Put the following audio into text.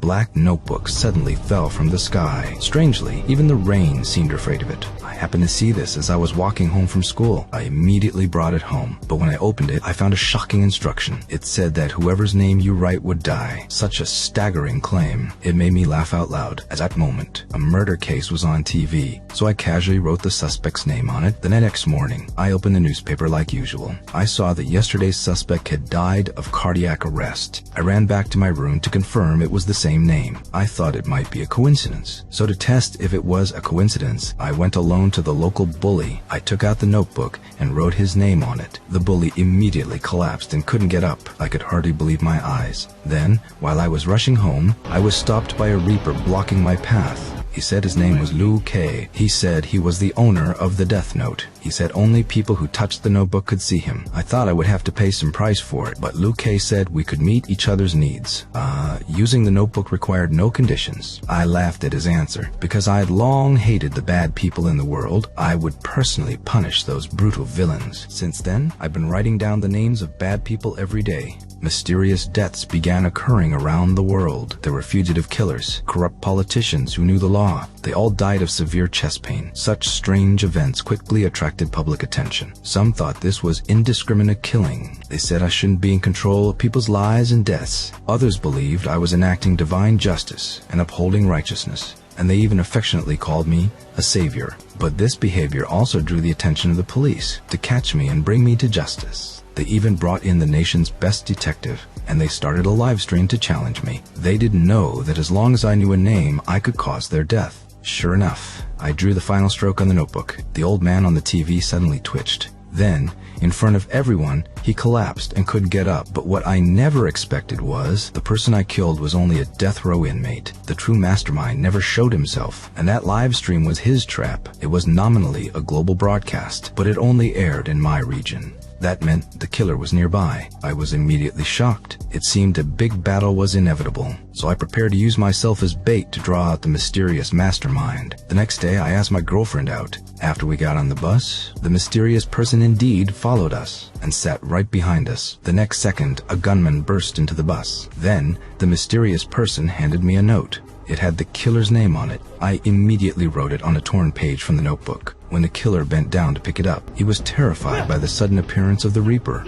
black notebook suddenly fell from the sky. Strangely, even the rain seemed afraid of it. I happened to see this as I was walking home from school. I immediately brought it home, but when I opened it, I found a shocking instruction. It said that whoever's name you write would die. Such a staggering claim. It made me laugh out loud. At that moment, a murder case was on TV, so I casually wrote the suspect's name on it. The next morning, I opened the newspaper like usual. I saw that yesterday's suspect had died of cardiac arrest. I ran back to my room to confirm it was the same name. I thought it might be a coincidence. So to test if it was a coincidence, I went alone to the local bully. I took out the notebook and wrote his name on it. The bully immediately collapsed and couldn't get up. I could hardly believe my eyes. Then, while I was rushing home, I was stopped by a reaper blocking my path. He said his name was Liu K. He said he was the owner of the death note. He said only people who touched the notebook could see him. I thought I would have to pay some price for it, but Liu K said we could meet each other's needs. Using the notebook required no conditions. I laughed at his answer. Because I had long hated the bad people in the world, I would personally punish those brutal villains. Since then, I've been writing down the names of bad people every day. Mysterious deaths began occurring around the world. There were fugitive killers, corrupt politicians who knew the law. They all died of severe chest pain. Such strange events quickly attracted public attention. Some thought this was indiscriminate killing. They said I shouldn't be in control of people's lives and deaths. Others believed I was enacting divine justice and upholding righteousness, and they even affectionately called me a savior. But this behavior also drew the attention of the police to catch me and bring me to justice. They even brought in the nation's best detective, and they started a live stream to challenge me. They didn't know that as long as I knew a name, I could cause their death. Sure enough, I drew the final stroke on the notebook. The old man on the TV suddenly twitched. Then, in front of everyone, he collapsed and couldn't get up. But what I never expected was the person I killed was only a death row inmate. The true mastermind never showed himself, and that live stream was his trap. It was nominally a global broadcast, but it only aired in my region. That meant the killer was nearby. I was immediately shocked. It seemed a big battle was inevitable, so I prepared to use myself as bait to draw out the mysterious mastermind. The next day, I asked my girlfriend out. After we got on the bus, the mysterious person indeed followed us and sat right behind us. The next second, a gunman burst into the bus. Then, the mysterious person handed me a note. It had the killer's name on it. I immediately wrote it on a torn page from the notebook. When the killer bent down to pick it up, he was terrified by the sudden appearance of the reaper.